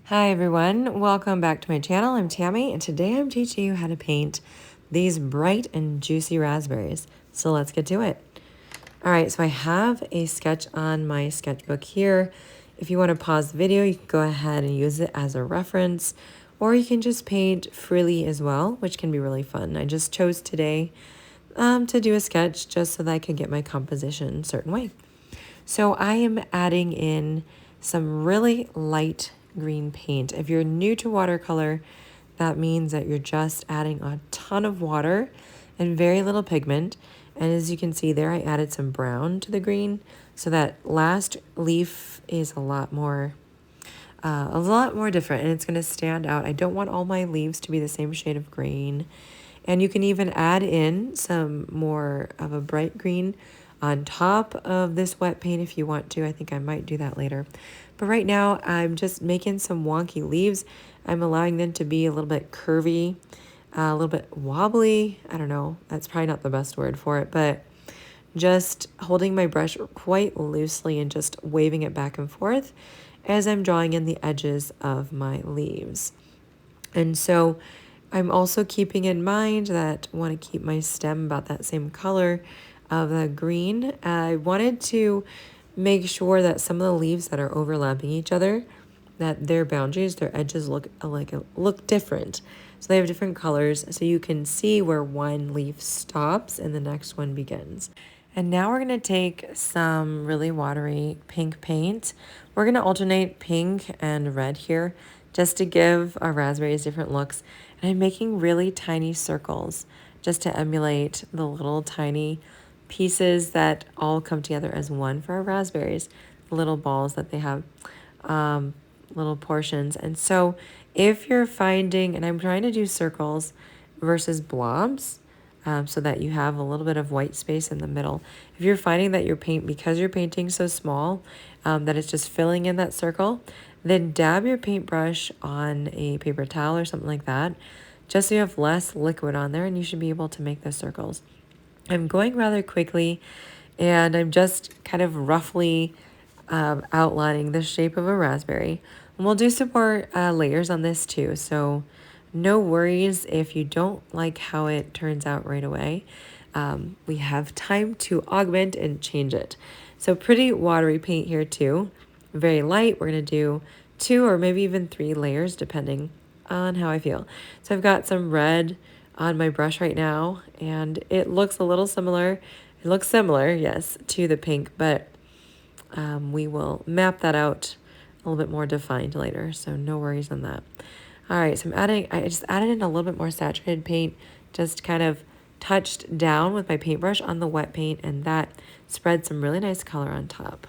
Hi everyone, welcome back to my channel. I'm Tammy and today I'm teaching you how to paint these bright and juicy raspberries. So let's get to it. All right, so I have a sketch on my sketchbook here. If you want to pause the video, you can go ahead and use it as a reference, or you can just paint freely as well, which can be really fun. I just chose today to do a sketch just so that I could get my composition a certain way. So I am adding in some really light green paint. If you're new to watercolor, that means that you're just adding a ton of water and very little pigment. And as you can see there, I added some brown to the green, so that last leaf is a lot more different, and it's going to stand out. I don't want all my leaves to be the same shade of green. And you can even add in some more of a bright green on top of this wet paint if you want to. I think I might do that later. But right now, I'm just making some wonky leaves. I'm allowing them to be a little bit curvy, a little bit wobbly. I don't know. That's probably not the best word for it, but just holding my brush quite loosely and just waving it back and forth as I'm drawing in the edges of my leaves. And so I'm also keeping in mind that I want to keep my stem about that same color of the green. I wanted to make sure that some of the leaves that are overlapping each other, that their boundaries, their edges look different. So they have different colors, so you can see where one leaf stops and the next one begins. And now we're going to take some really watery pink paint. We're going to alternate pink and red here just to give our raspberries different looks. And I'm making really tiny circles just to emulate the little tiny pieces that all come together as one for our raspberries, the little balls that they have, little portions. And so if you're finding, and I'm trying to do circles versus blobs, so that you have a little bit of white space in the middle. If you're finding that because you're painting so small, that it's just filling in that circle, then dab your paintbrush on a paper towel or something like that, just so you have less liquid on there, and you should be able to make those circles. I'm going rather quickly, and I'm just kind of roughly outlining the shape of a raspberry. And we'll do some more layers on this too, so no worries if you don't like how it turns out right away. We have time to augment and change it. So pretty watery paint here too. Very light. We're going to do 2 or maybe even 3 layers depending on how I feel. So I've got some red on my brush right now, and it looks a little similar. It looks similar, yes, to the pink, but we will map that out a little bit more defined later, so no worries on that. All right, so I just added in a little bit more saturated paint, just kind of touched down with my paintbrush on the wet paint, and that spread some really nice color on top.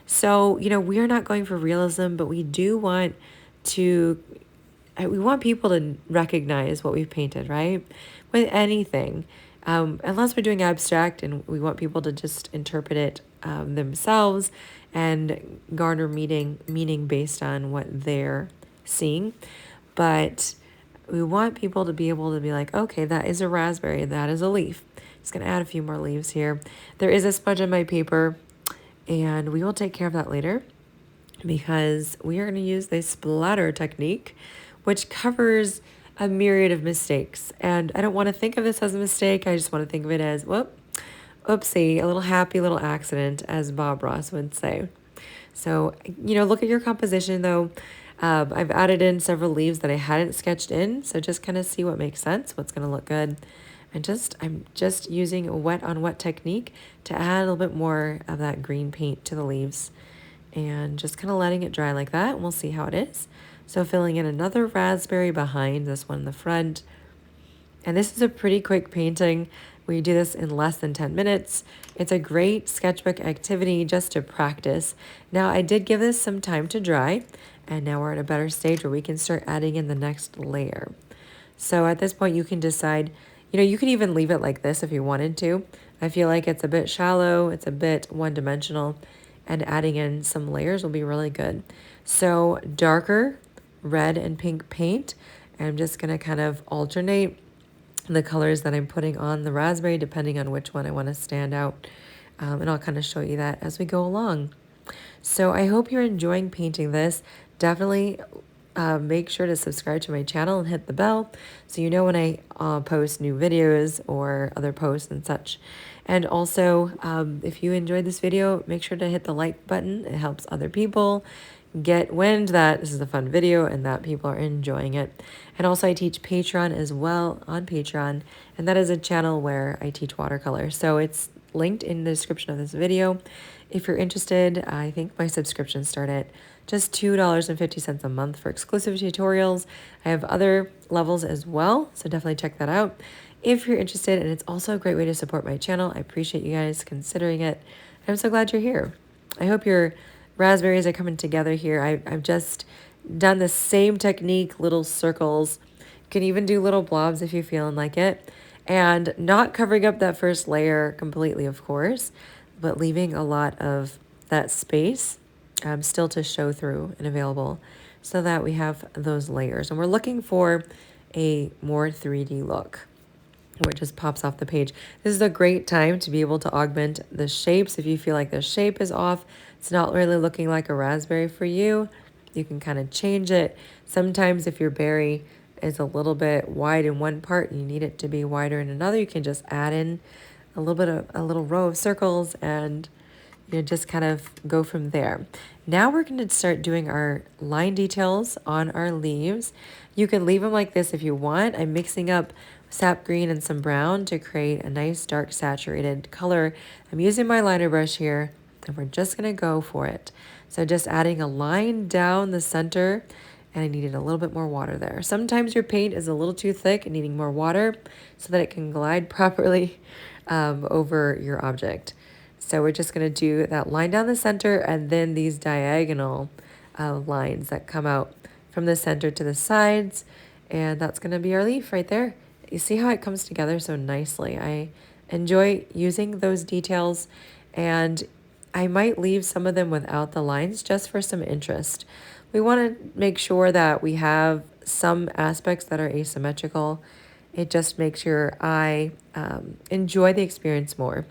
So, we are not going for realism, but we do want we want people to recognize what we've painted, right? With anything, unless we're doing abstract, and we want people to just interpret it themselves and garner meaning based on what they're seeing. But we want people to be able to be like, okay, that is a raspberry, that is a leaf. Just gonna add a few more leaves here. There is a smudge on my paper, and we will take care of that later because we are gonna use the splatter technique, which covers a myriad of mistakes. And I don't want to think of this as a mistake. I just want to think of it as, oopsie, a little happy little accident, as Bob Ross would say. So, look at your composition though. I've added in several leaves that I hadn't sketched in, so just kind of see what makes sense, what's going to look good. I'm just using a wet on wet technique to add a little bit more of that green paint to the leaves, and just kind of letting it dry like that, and we'll see how it is. So filling in another raspberry behind this one in the front. And this is a pretty quick painting. We do this in less than 10 minutes. It's a great sketchbook activity just to practice. Now, I did give this some time to dry, and now we're at a better stage where we can start adding in the next layer. So at this point, you can decide, you could even leave it like this if you wanted to. I feel like it's a bit shallow, it's a bit one-dimensional, and adding in some layers will be really good. So darker red and pink paint. And I'm just going to kind of alternate the colors that I'm putting on the raspberry depending on which one I want to stand out. And I'll kind of show you that as we go along. So I hope you're enjoying painting this. Definitely make sure to subscribe to my channel and hit the bell so you know when I post new videos or other posts and such. And also, if you enjoyed this video, make sure to hit the like button. It helps other people get wind that this is a fun video and that people are enjoying it. And also I teach Patreon as well on Patreon, and that is a channel where I teach watercolor. So it's linked in the description of this video. If you're interested, I think my subscriptions start at just $2.50 a month for exclusive tutorials. I have other levels as well, so definitely check that out if you're interested. And it's also a great way to support my channel. I appreciate you guys considering it. I'm so glad you're here. I hope your raspberries are coming together here. I've just done the same technique, little circles. You can even do little blobs if you're feeling like it. And not covering up that first layer completely, of course, but leaving a lot of that space still to show through and available so that we have those layers. And we're looking for a more 3D look where it just pops off the page. This is a great time to be able to augment the shapes. If you feel like the shape is off, it's not really looking like a raspberry for you, you can kind of change it. Sometimes if your berry is a little bit wide in one part and you need it to be wider in another, you can just add in a little bit of a little row of circles and you just kind of go from there. Now we're going to start doing our line details on our leaves. You can leave them like this if you want. I'm mixing up sap green and some brown to create a nice dark saturated color. I'm using my liner brush here and we're just going to go for it. So just adding a line down the center, and I needed a little bit more water there. Sometimes your paint is a little too thick and needing more water so that it can glide properly over your object. So we're just going to do that line down the center and then these diagonal lines that come out from the center to the sides. And that's going to be our leaf right there. You see how it comes together so nicely. I enjoy using those details, and I might leave some of them without the lines just for some interest. We want to make sure that we have some aspects that are asymmetrical. It just makes your eye enjoy the experience more.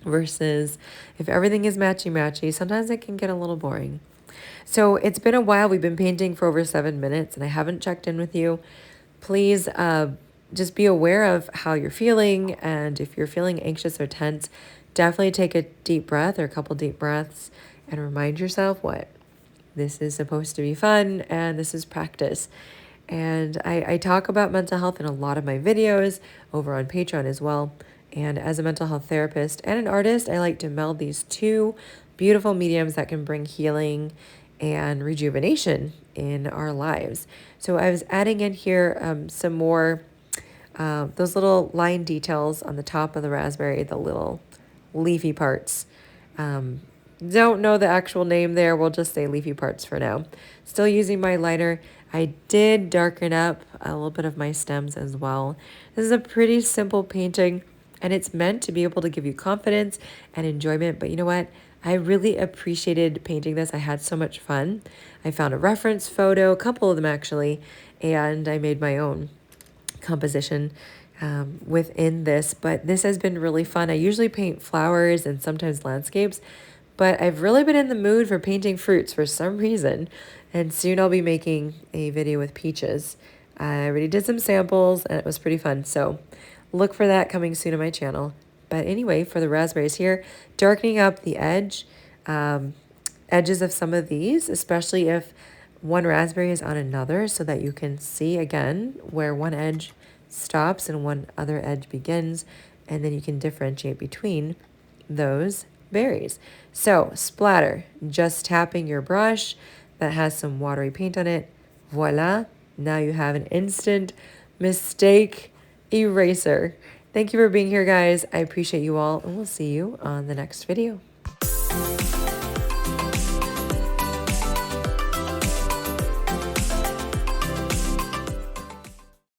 Versus if everything is matchy-matchy, sometimes it can get a little boring. So it's been a while. We've been painting for over 7 minutes and I haven't checked in with you. Please just be aware of how you're feeling, and if you're feeling anxious or tense, definitely take a deep breath or a couple deep breaths and remind yourself what this is supposed to be fun and this is practice. And I talk about mental health in a lot of my videos over on Patreon as well. And as a mental health therapist and an artist, I like to meld these two beautiful mediums that can bring healing and rejuvenation in our lives. So I was adding in here some more those little line details on the top of the raspberry, the little leafy parts. Don't know the actual name there. We'll just say leafy parts for now. Still using my liner. I did darken up a little bit of my stems as well. This is a pretty simple painting, and it's meant to be able to give you confidence and enjoyment. But you know what? I really appreciated painting this. I had so much fun. I found a reference photo, a couple of them actually, and I made my own composition within this. But this has been really fun. I usually paint flowers and sometimes landscapes, but I've really been in the mood for painting fruits for some reason. And soon I'll be making a video with peaches. I already did some samples and it was pretty fun. So look for that coming soon on my channel. But anyway, for the raspberries here, darkening up the edges of some of these, especially if one raspberry is on another, so that you can see again where one edge stops and one other edge begins, and then you can differentiate between those berries. So splatter, just tapping your brush that has some watery paint on it. Voila, now you have an instant mistake eraser. Thank you for being here, guys. I appreciate you all, and we'll see you on the next video.